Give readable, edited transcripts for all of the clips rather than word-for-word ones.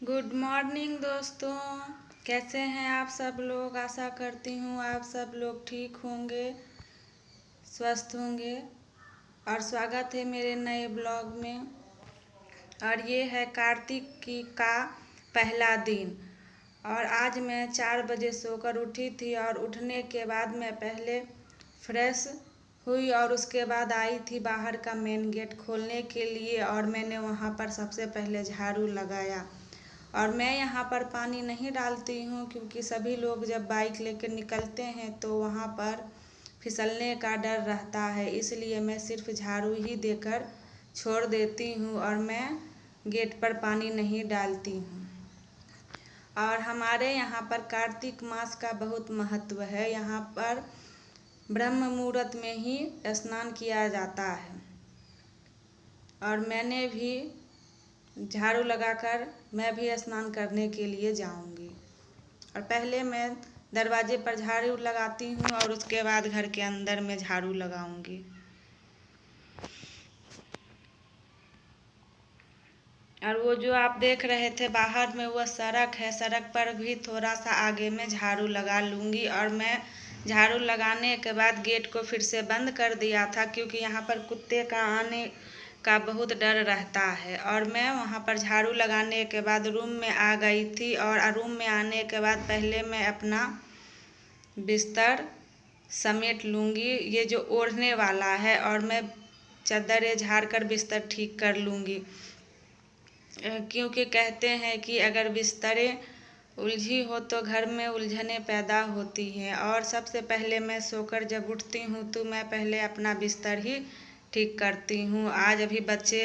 Good morning दोस्तों। कैसे हैं आप सब लोग। आशा करती हूँ आप सब लोग ठीक होंगे, स्वस्थ होंगे। और स्वागत है मेरे नए ब्लॉग में। और ये है कार्तिक की का पहला दिन। और आज मैं 4 बजे सोकर उठी थी और उठने के बाद मैं पहले फ्रेश हुई और उसके बाद आई थी बाहर का मेन गेट खोलने के लिए। और मैंने वहाँ पर सबसे पहले झाड़ू लगाया। और मैं यहाँ पर पानी नहीं डालती हूँ क्योंकि सभी लोग जब बाइक लेकर निकलते हैं तो वहाँ पर फिसलने का डर रहता है, इसलिए मैं सिर्फ झाड़ू ही देकर छोड़ देती हूँ और मैं गेट पर पानी नहीं डालती हूँ। और हमारे यहाँ पर कार्तिक मास का बहुत महत्व है। यहाँ पर ब्रह्म मुहूर्त में ही स्नान किया जाता है। और मैंने भी झाड़ू लगाकर मैं भी स्नान करने के लिए जाऊंगी। और पहले मैं दरवाजे पर झाड़ू लगाती हूँ और उसके बाद घर के अंदर में झाड़ू लगाऊंगी। और वो जो आप देख रहे थे बाहर में वो सड़क है, सड़क पर भी थोड़ा सा आगे में झाड़ू लगा लूँगी। और मैं झाड़ू लगाने के बाद गेट को फिर से बंद कर दिया था क्योंकि यहाँ पर कुत्ते का आने का बहुत डर रहता है। और मैं वहाँ पर झाड़ू लगाने के बाद रूम में आ गई थी। और रूम में आने के बाद पहले मैं अपना बिस्तर समेट लूँगी, ये जो ओढ़ने वाला है, और मैं चादरें झाड़ कर बिस्तर ठीक कर लूँगी। क्योंकि कहते हैं कि अगर बिस्तरें उलझी हो तो घर में उलझनें पैदा होती हैं। और सबसे पहले मैं सोकर जब उठती हूँ तो मैं पहले अपना बिस्तर ही ठीक करती हूँ। आज अभी बच्चे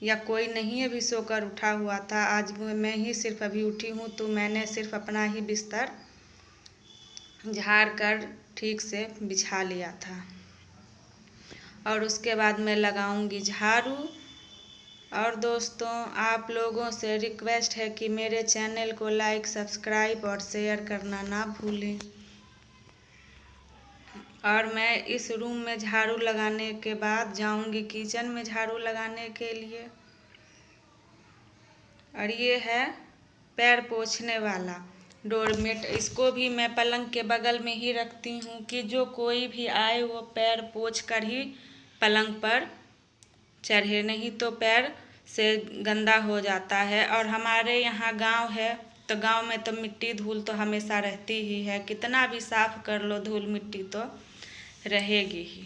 या कोई नहीं अभी सोकर उठा हुआ था, आज मैं ही सिर्फ अभी उठी हूँ तो मैंने सिर्फ अपना ही बिस्तर झाड़ कर ठीक से बिछा लिया था। और उसके बाद मैं लगाऊंगी झाड़ू। और दोस्तों, आप लोगों से रिक्वेस्ट है कि मेरे चैनल को लाइक, सब्सक्राइब और शेयर करना ना भूलें। और मैं इस रूम में झाड़ू लगाने के बाद जाऊंगी किचन में झाड़ू लगाने के लिए। और ये है पैर पोंछने वाला डोरमेट, इसको भी मैं पलंग के बगल में ही रखती हूँ कि जो कोई भी आए वो पैर पोंछ कर ही पलंग पर चढ़े, नहीं तो पैर से गंदा हो जाता है। और हमारे यहाँ गांव है तो गांव में तो मिट्टी धूल तो हमेशा रहती ही है, कितना भी साफ कर लो धूल मिट्टी तो रहेगी ही।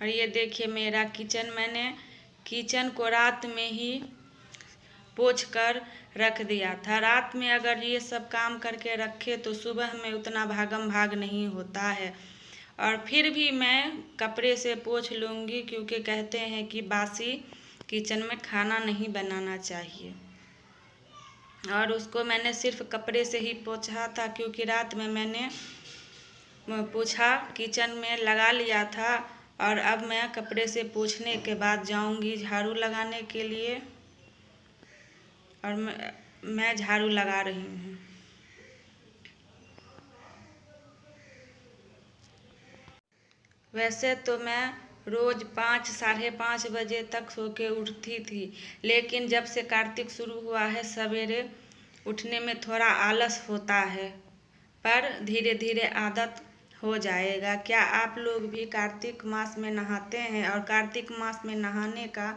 और ये देखिए मेरा किचन, मैंने किचन को रात में ही पोंछ कर रख दिया था। रात में अगर ये सब काम करके रखे तो सुबह में उतना भागम भाग नहीं होता है। और फिर भी मैं कपड़े से पोंछ लूँगी क्योंकि कहते हैं कि बासी किचन में खाना नहीं बनाना चाहिए। और उसको मैंने सिर्फ कपड़े से ही पोंछा था क्योंकि रात में मैंने पोछा किचन में लगा लिया था। और अब मैं कपड़े से पोंछने के बाद जाऊंगी झाड़ू लगाने के लिए। और मैं झाड़ू लगा रही हूँ। वैसे तो मैं रोज़ 5 साढ़े 5 बजे तक सो के उठती थी, लेकिन जब से कार्तिक शुरू हुआ है सवेरे उठने में थोड़ा आलस होता है, पर धीरे धीरे आदत हो जाएगा। क्या आप लोग भी कार्तिक मास में नहाते हैं। और कार्तिक मास में नहाने का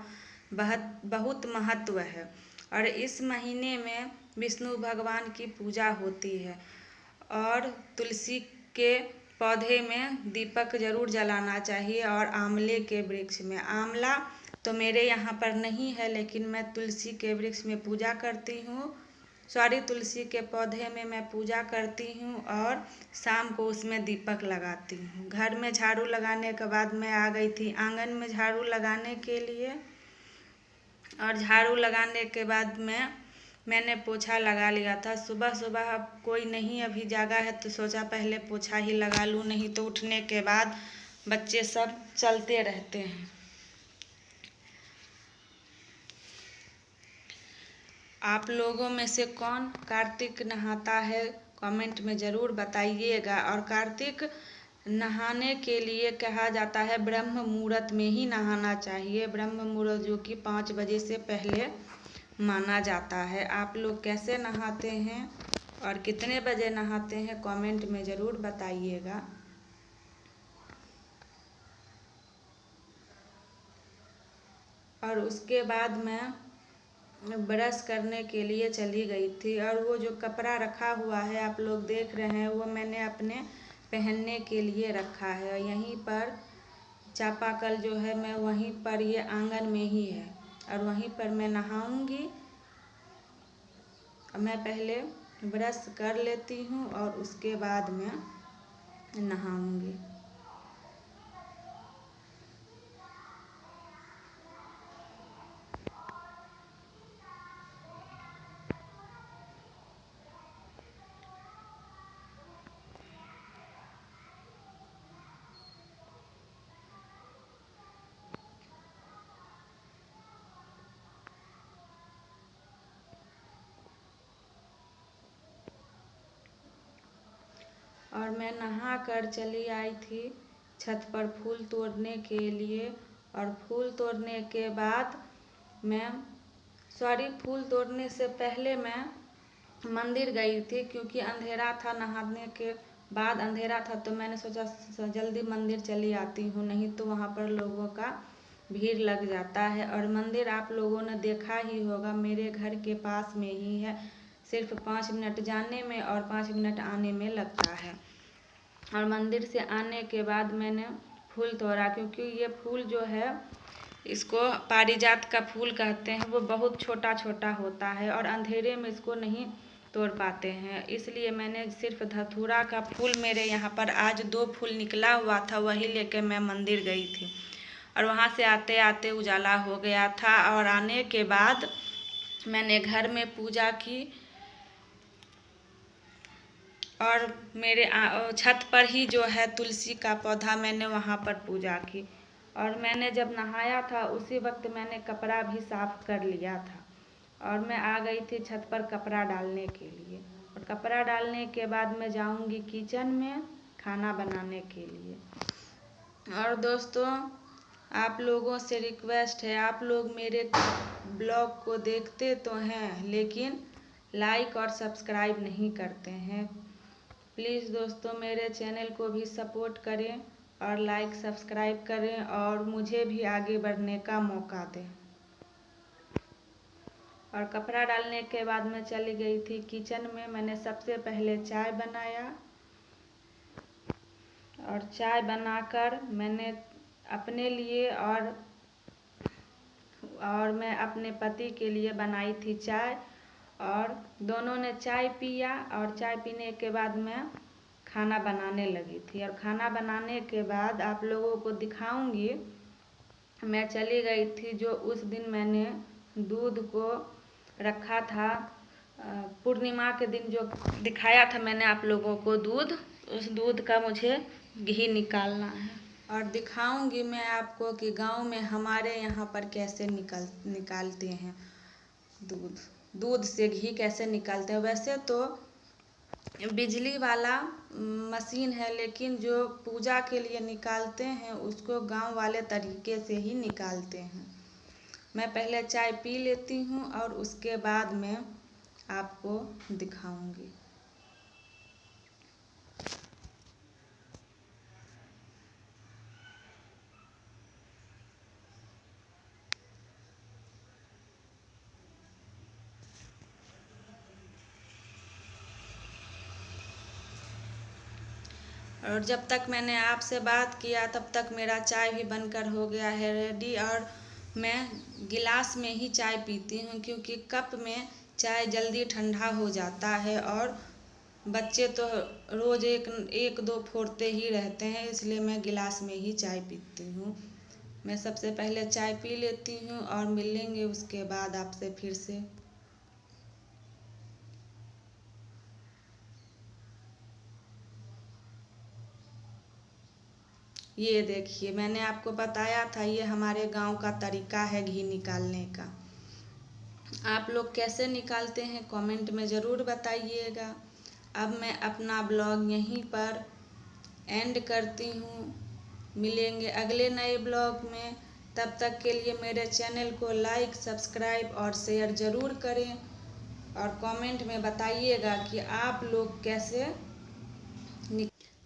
बहुत महत्व है। और इस महीने में विष्णु भगवान की पूजा होती है। और तुलसी के पौधे में दीपक जरूर जलाना चाहिए। और आंवले के वृक्ष में, आंवला तो मेरे यहाँ पर नहीं है लेकिन मैं तुलसी के वृक्ष में पूजा करती हूँ, तुलसी के पौधे में मैं पूजा करती हूँ और शाम को उसमें दीपक लगाती हूँ। घर में झाड़ू लगाने के बाद मैं आ गई थी आंगन में झाड़ू लगाने के लिए। और झाड़ू लगाने के बाद मैंने पोछा लगा लिया था। सुबह सुबह अब कोई नहीं अभी जागा है तो सोचा पहले पोछा ही लगा लूँ, नहीं तो उठने के बाद बच्चे सब चलते रहते हैं। आप लोगों में से कौन कार्तिक नहाता है कमेंट में ज़रूर बताइएगा। और कार्तिक नहाने के लिए कहा जाता है ब्रह्म मुहूर्त में ही नहाना चाहिए। ब्रह्म मुहूर्त जो कि 5 बजे से पहले माना जाता है। आप लोग कैसे नहाते हैं और कितने बजे नहाते हैं कमेंट में ज़रूर बताइएगा। और उसके बाद मैं ब्रश करने के लिए चली गई थी। और वो जो कपड़ा रखा हुआ है आप लोग देख रहे हैं, वो मैंने अपने पहनने के लिए रखा है। यहीं पर चापाकल जो है मैं वहीं पर, ये आंगन में ही है और वहीं पर मैं नहाऊंगी। मैं पहले ब्रश कर लेती हूँ और उसके बाद मैं नहाऊंगी। और मैं नहा कर चली आई थी छत पर फूल तोड़ने के लिए। और फूल तोड़ने के बाद फूल तोड़ने से पहले मैं मंदिर गई थी, क्योंकि अंधेरा था। नहाने के बाद अंधेरा था तो मैंने सोचा जल्दी मंदिर चली आती हूँ, नहीं तो वहाँ पर लोगों का भीड़ लग जाता है। और मंदिर आप लोगों ने देखा ही होगा, मेरे घर के पास में ही है। सिर्फ 5 मिनट जाने में और 5 मिनट आने में लगता है। और मंदिर से आने के बाद मैंने फूल तोड़ा, क्योंकि ये फूल जो है इसको पारिजात का फूल कहते हैं। वो बहुत छोटा छोटा होता है और अंधेरे में इसको नहीं तोड़ पाते हैं, इसलिए मैंने सिर्फ धतूरा का फूल, मेरे यहाँ पर आज 2 फूल निकला हुआ था, वही लेकर मैं मंदिर गई थी। और वहाँ से आते आते उजाला हो गया था। और आने के बाद मैंने घर में पूजा की और मेरे छत पर ही जो है तुलसी का पौधा, मैंने वहाँ पर पूजा की। और मैंने जब नहाया था उसी वक्त मैंने कपड़ा भी साफ कर लिया था। और मैं आ गई थी छत पर कपड़ा डालने के लिए। और कपड़ा डालने के बाद मैं जाऊंगी किचन में खाना बनाने के लिए। और दोस्तों, आप लोगों से रिक्वेस्ट है, आप लोग मेरे ब्लॉग को देखते तो हैं लेकिन लाइक और सब्सक्राइब नहीं करते हैं। प्लीज़ दोस्तों मेरे चैनल को भी सपोर्ट करें और लाइक सब्सक्राइब करें और मुझे भी आगे बढ़ने का मौका दें। और कपड़ा डालने के बाद मैं चली गई थी किचन में। मैंने सबसे पहले चाय बनाया और चाय बनाकर मैंने अपने लिए और मैं अपने पति के लिए बनाई थी चाय। और दोनों ने चाय पिया और चाय पीने के बाद मैं खाना बनाने लगी थी। और खाना बनाने के बाद आप लोगों को दिखाऊंगी, मैं चली गई थी जो उस दिन मैंने दूध को रखा था, पूर्णिमा के दिन जो दिखाया था मैंने आप लोगों को दूध, उस दूध का मुझे घी निकालना है। और दिखाऊंगी मैं आपको कि गांव में हमारे यहाँ पर कैसे निकालते हैं दूध से घी कैसे निकालते हैं। वैसे तो बिजली वाला मशीन है, लेकिन जो पूजा के लिए निकालते हैं उसको गांव वाले तरीके से ही निकालते हैं। मैं पहले चाय पी लेती हूँ और उसके बाद मैं आपको दिखाऊंगी। और जब तक मैंने आपसे बात किया तब तक मेरा चाय भी बनकर हो गया है रेडी। और मैं गिलास में ही चाय पीती हूँ, क्योंकि कप में चाय जल्दी ठंडा हो जाता है और बच्चे तो रोज़ एक दो फोड़ते ही रहते हैं, इसलिए मैं गिलास में ही चाय पीती हूँ। मैं सबसे पहले चाय पी लेती हूँ और मिलेंगे उसके बाद आपसे फिर से। ये देखिए, मैंने आपको बताया था ये हमारे गांव का तरीका है घी निकालने का। आप लोग कैसे निकालते हैं कमेंट में ज़रूर बताइएगा। अब मैं अपना ब्लॉग यहीं पर एंड करती हूँ। मिलेंगे अगले नए ब्लॉग में। तब तक के लिए मेरे चैनल को लाइक, सब्सक्राइब और शेयर ज़रूर करें और कमेंट में बताइएगा कि आप लोग कैसे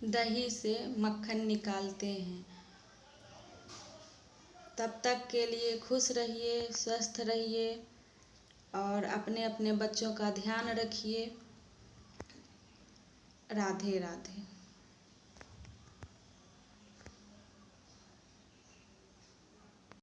दही से मक्खन निकालते हैं। तब तक के लिए खुश रहिए, स्वस्थ रहिए और अपने अपने बच्चों का ध्यान रखिए। राधे राधे।